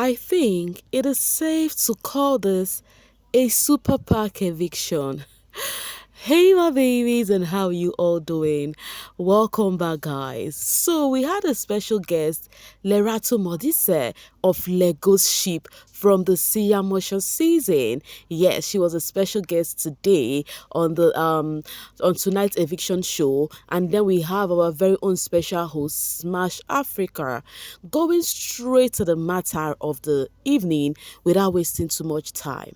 I think it is safe to call this a super pack eviction. Hey my babies, and how you all doing? Welcome back, guys. So we had a special guest, Lerato Modise of Lagos Ship from the Siyamosha season. Yes, she was a special guest today on the on tonight's eviction show. And then we have our very own special host, Smash Africa, going straight to the matter of the evening without wasting too much time.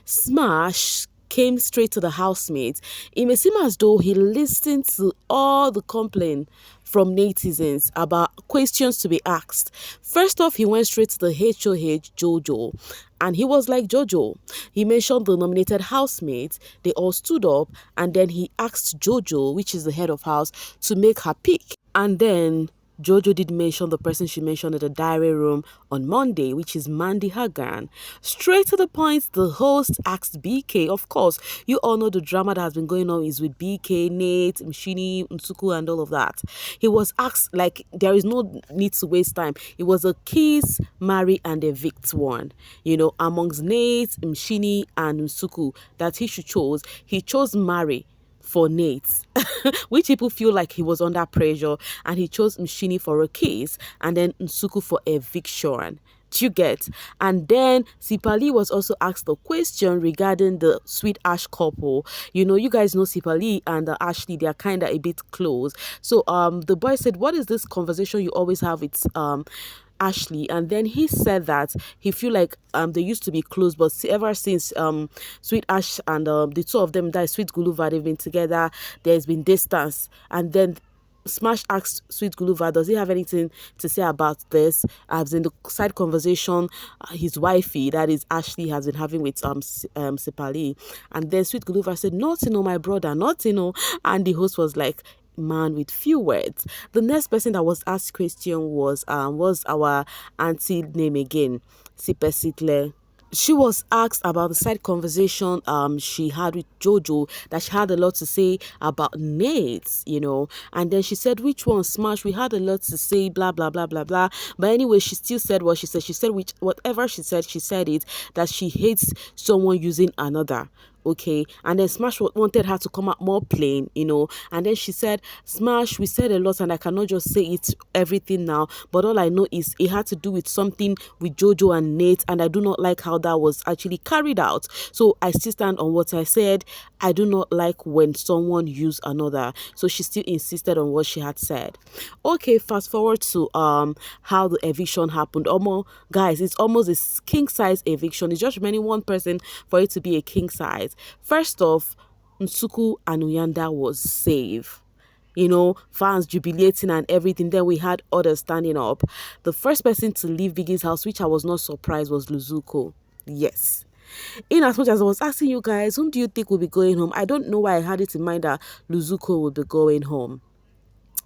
Smash came straight to the housemates. It may seem as though he listened to all the complaint from netizens about questions to be asked. First off, he went straight to the HOH Jojo, and he was like Jojo. He mentioned the nominated housemates. They all stood up, and then he asked Jojo, which is the head of house, to make her pick. And then Jojo did mention the person she mentioned in the diary room on Monday, which is Mandy Hagan. Straight to the point, the host asked BK. Of course, you all know the drama that has been going on is with BK, Nate, Mshini, Nsuku, and all of that. He was asked, like, there is no need to waste time. It was a kiss, marry, and evict one. Amongst Nate, Mshini, and Nsuku that he should choose. He chose marry for Nate, which people feel like he was under pressure, and he chose Mshini for a case and then Nsuku for eviction. Do you get? And then Sipali was also asked a question regarding the Sweet Ash couple. You guys know Sipali and Ashley, they are kind of a bit close. So the boy said, what is this conversation you always have with Ashley? And then he said that he feel like they used to be close, but ever since Sweet Ash and the two of them, that Sweet Guluva, they've been together, there's been distance. And then Smash asked Sweet Guluva, does he have anything to say about this? As in the side conversation, his wifey, that is Ashley, has been having with Sipali. And then Sweet Guluva said, nothing, oh my brother, nothing, oh. And the host was like, man with few words. The next person that was asked question was our auntie name again, Sipesitle. She was asked about the side conversation she had with Jojo, that she had a lot to say about Nate, and then she said, which one? Smash, we had a lot to say, blah blah blah blah blah. But anyway, she still said what she said. She said whatever she said it, that she hates someone using another. Okay, and then Smash wanted her to come out more plain, and then she said, Smash, we said a lot and I cannot just say it everything now, but all I know is it had to do with something with Jojo and Nate, and I do not like how that was actually carried out. So I still stand on what I said. I do not like when someone use another. So she still insisted on what she had said. Okay, fast forward to how the eviction happened. Guys, it's almost a king size eviction. It's just remaining one person for it to be a king size. First off, Nsuku and Uyanda was safe. Fans jubilating and everything. Then we had others standing up. The first person to leave Biggie's house, which I was not surprised, was Luzuko. Yes. In as much as I was asking you guys, whom do you think will be going home? I don't know why I had it in mind that Luzuko would be going home.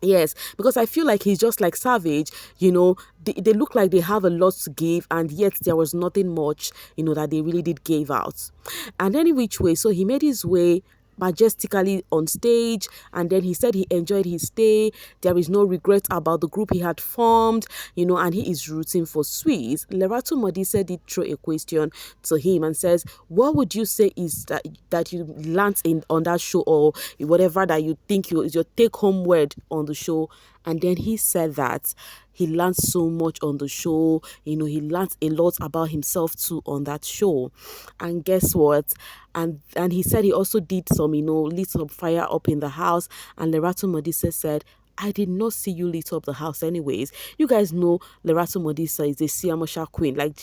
Yes, because I feel like he's just like Savage, they look like they have a lot to give, and yet there was nothing much, that they really did give out. And any which way, so he made his way majestically on stage, and then he said he enjoyed his stay. There is no regret about the group he had formed, and he is rooting for Swiss. Lerato Modise did throw a question to him and says, what would you say is that you learnt on that show, or whatever that you think is your take home word on the show? And then he said that he learned so much on the show. He learned a lot about himself too on that show. And guess what? And he said he also did some, lit some fire up in the house. And Lerato Modise said, I did not see you lit up the house anyways. You guys know Lerato Modisa is the Siamosha queen. Like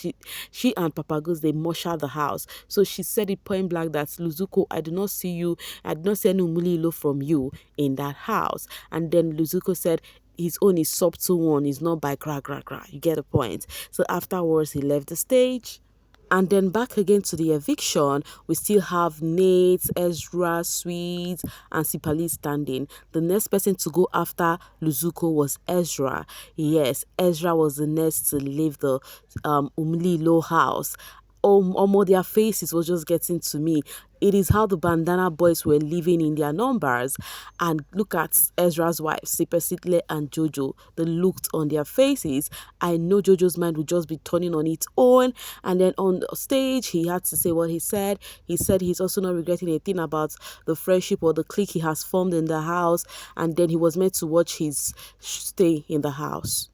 she and Papa Goose, they musha the house. So she said it point blank that, Luzuko, I did not see any umulilo from you in that house. And then Luzuko said his own is subtle one, is not by gra gra gra. You get the point. So afterwards he left the stage. And then back again to the eviction, we still have Nate, Ezra, Sweet, and Sipali standing. The next person to go after Luzuko was Ezra. Yes, Ezra was the next to leave the Umlilo house. More their faces was just getting to me. It is how the Bandana boys were living in their numbers. And look at Ezra's wife, Sitle and Jojo. The looked on their faces. I know Jojo's mind would just be turning on its own. And then on the stage, he had to say what he said. He said he's also not regretting anything about the friendship or the clique he has formed in the house. And then he was meant to watch his stay in the house,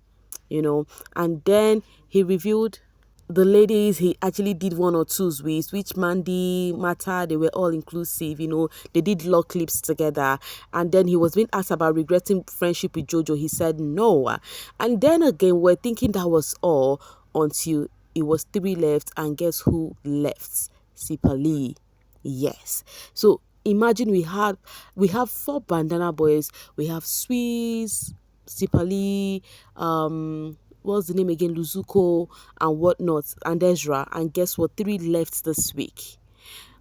And then he revealed the ladies he actually did one or two with, which Mandy, Mata, they were all inclusive, they did log clips together. And then he was being asked about regretting friendship with Jojo. He said no. And then again, we're thinking that was all until it was three left. And guess who left? Sipali. Yes. So imagine we have four Bandana boys. We have Swiss, Sipali, what's the name again, Luzuko and whatnot, and Ezra. And guess what? Three left this week.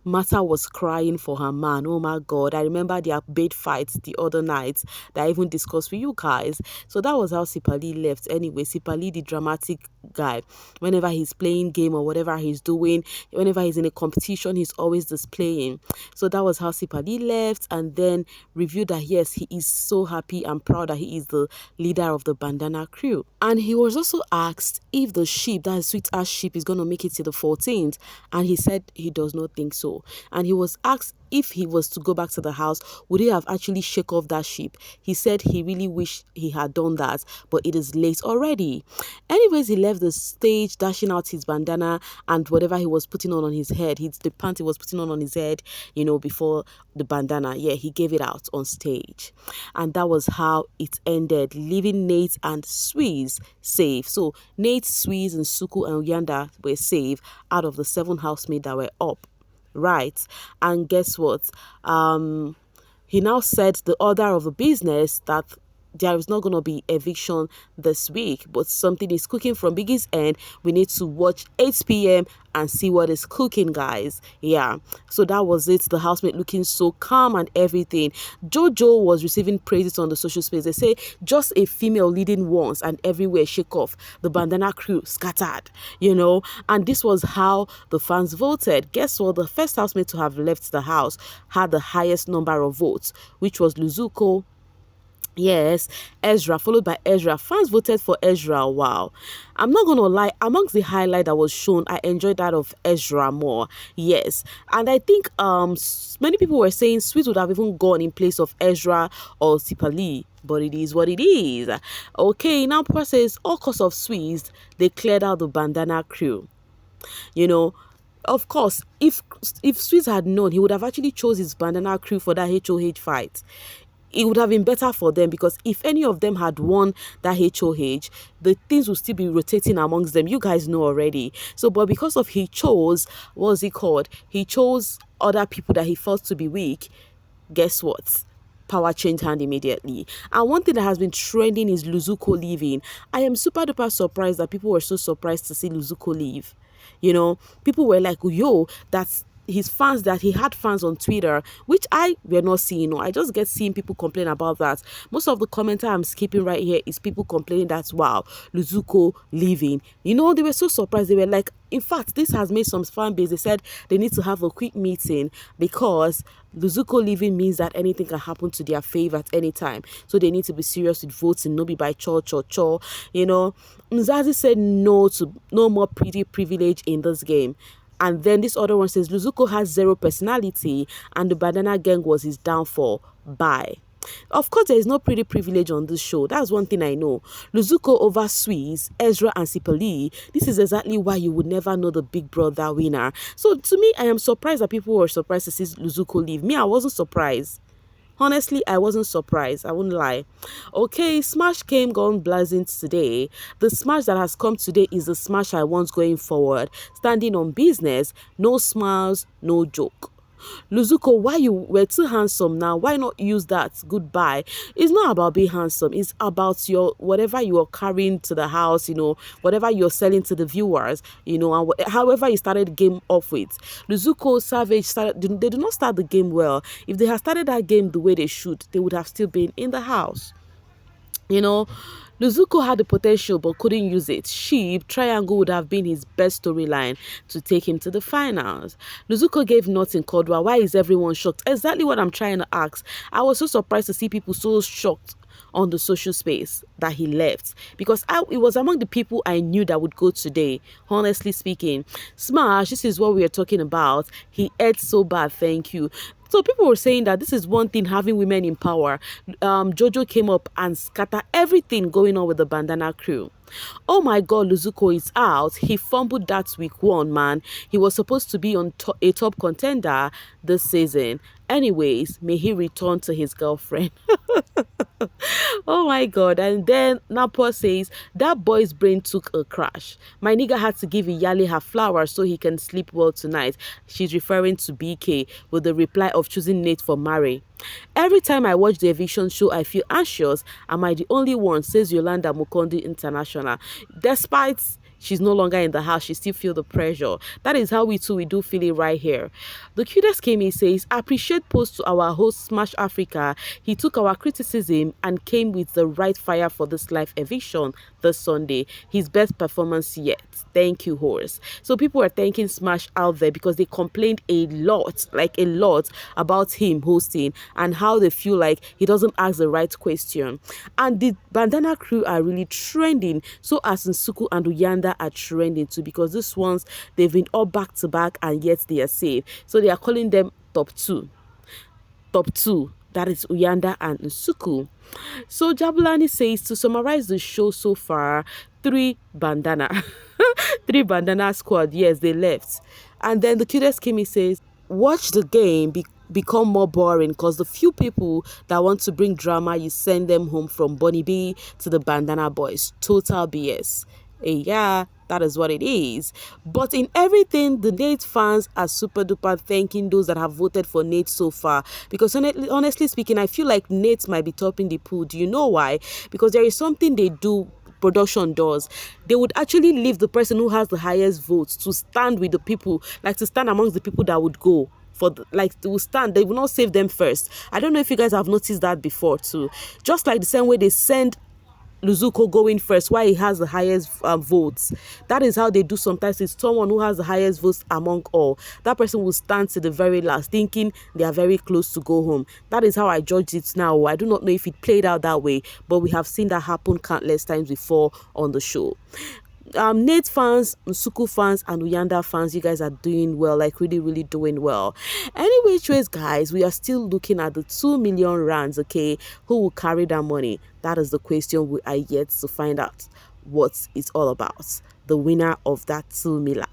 Mata was crying for her man. Oh my God. I remember their bed fights the other night that I even discussed with you guys. So that was how Sipali left. Anyway, Sipali, the dramatic guy, whenever he's playing game or whatever he's doing, whenever he's in a competition, he's always displaying. So that was how Sipali left, and then reviewed that yes, he is so happy and proud that he is the leader of the Bandana crew. And he was also asked if the ship, that sweet ass ship, is going to make it to the 14th, and he said he does not think so. And he was asked if he was to go back to the house, would he have actually shake off that ship? He said he really wished he had done that, but it is late already. Anyways, he left the stage dashing out his bandana and whatever he was putting on his head. The pant he was putting on his head, before the bandana. Yeah, he gave it out on stage. And that was how it ended, leaving Nate and Swiss safe. So Nate, Swiss, and Suku and Yanda were safe out of the 7 housemates that were up. Right. And guess what? He now said the order of the business that there is not going to be eviction this week, but something is cooking from Biggie's end. We need to watch 8 p.m. and see what is cooking, guys. Yeah, so that was it. The housemate looking so calm and everything. Jojo was receiving praises on the social space. They say just a female leading once and everywhere shake off. The Bandana crew scattered, and this was how the fans voted. Guess what? The first housemate to have left the house had the highest number of votes, which was Luzuko. Yes, Ezra, followed by Ezra. Fans voted for Ezra. Wow. I'm not going to lie. Amongst the highlight that was shown, I enjoyed that of Ezra more. Yes. And I think many people were saying Sweet would have even gone in place of Ezra or Sipali. But it is what it is. Okay, now process all cause of Sweet, they cleared out the Bandana crew. Of course, if Sweet had known, he would have actually chose his Bandana crew for that HOH fight. It would have been better for them, because if any of them had won that HOH, the things would still be rotating amongst them. You guys know already. So, but because of he chose, what's it called? He chose other people that he felt to be weak. Guess what? Power changed hand immediately. And one thing that has been trending is Luzuko leaving. I am super duper surprised that people were so surprised to see Luzuko leave. People were like, yo, that's his fans, that he had fans on Twitter, which I were not seeing. I just get seeing people complain about that. Most of the commenter I'm skipping right here is people complaining that, wow, Luzuko leaving. They were so surprised. They were like, in fact, this has made some fan base. They said they need to have a quick meeting because Luzuko leaving means that anything can happen to their favor at any time. So they need to be serious with voting, no be by cho. Mzansi said no to no more pretty privilege in this game. And then this other one says Luzuko has zero personality and the Bandana gang was his downfall. Bye. Of course, there is no pretty privilege on this show. That's one thing I know. Luzuko over Swiss, Ezra and Sipali. This is exactly why you would never know the Big Brother winner. So to me, I am surprised that people were surprised to see Luzuko leave. Me, I wasn't surprised. Honestly, I wasn't surprised. I wouldn't lie. Okay, Smash came gone blazing today. The Smash that has come today is the Smash I want going forward. Standing on business, no smiles, no joke. Luzuko, why you were too handsome now? Why not use that? Goodbye. It's not about being handsome. It's about your whatever you are carrying to the house, whatever you're selling to the viewers, and however you started the game off with. Luzuko, Savage, they do not start the game well. If they had started that game the way they should, they would have still been in the house. You know, Luzuko had the potential but couldn't use it. Sheep Triangle would have been his best storyline to take him to the finals. Luzuko gave nothing Kodwa. Why is everyone shocked? Exactly what I'm trying to ask. I was so surprised to see people so shocked on the social space that he left, because it was among the people I knew that would go today. Honestly speaking, Smash, this is what we are talking about. He ate so bad, thank you. So people were saying that this is one thing, having women in power. Jojo came up and scattered everything going on with the Bandana crew. Oh my God, Luzuko is out. He fumbled that week one, man. He was supposed to be on a top contender this season. Anyways, may he return to his girlfriend. Oh my God. And then Napo says, that boy's brain took a crash. My nigga had to give Iyale her flowers so he can sleep well tonight. She's referring to BK with the reply of choosing Nate for Mary. Every time I watch the eviction show, I feel anxious. Am I the only one? Says Yolanda Mukondi International. Despite she's no longer in the house, she still feel the pressure. That is how we too, we do feel it right here. The cutest came in says, appreciate post to our host Smash Africa. He took our criticism and came with the right fire for this live eviction this Sunday. His best performance yet. Thank you, horse. So people are thanking Smash out there because they complained a lot, like a lot, about him hosting and how they feel like he doesn't ask the right question. And the Bandana crew are really trending. So as Nsuku and Uyanda are trending too, because these ones, they've been all back to back and yet they are safe. So they are calling them top two. Top two. That is Uyanda and Nsuku. So Jabulani says, to summarize the show so far, three bandana. Three bandana squad. Yes, they left. And then the cutest Kimi says, watch the game become more boring because the few people that want to bring drama, you send them home from Bunny B to the Bandana Boys. Total BS. Yeah, that is what it is. But in everything, the Nate fans are super duper thanking those that have voted for Nate so far. Because honestly speaking, I feel like Nate might be topping the pool. Do you know why? Because there is something they do, production does. They would actually leave the person who has the highest votes to stand with the people, like to stand amongst the people that would go. Like they will stand, they will not save them first. I don't know if you guys have noticed that before too. Just like the same way they send Luzuko going first, why he has the highest votes. That is how they do sometimes. It's someone who has the highest votes among all. That person will stand to the very last, thinking they are very close to go home. That is how I judge it now. I do not know if it played out that way, but we have seen that happen countless times before on the show. Nate fans, Nsuku fans, and Uyanda fans, you guys are doing well, like really, really doing well. Anyway, guys, we are still looking at the 2 million rands, okay? Who will carry that money? That is the question we are yet to find out what it's all about. The winner of that 2 million.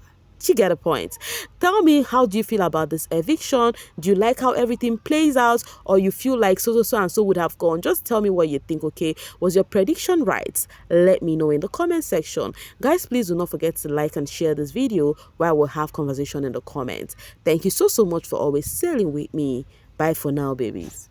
You get a point. Tell me, how do you feel about this eviction? Do you like how everything plays out, or you feel like so and so would have gone? Just tell me what you think, okay? Was your prediction right? Let me know in the comment section. Guys, please do not forget to like and share this video, where we'll have conversation in the comments. Thank you so much for always sailing with me. Bye for now, babies.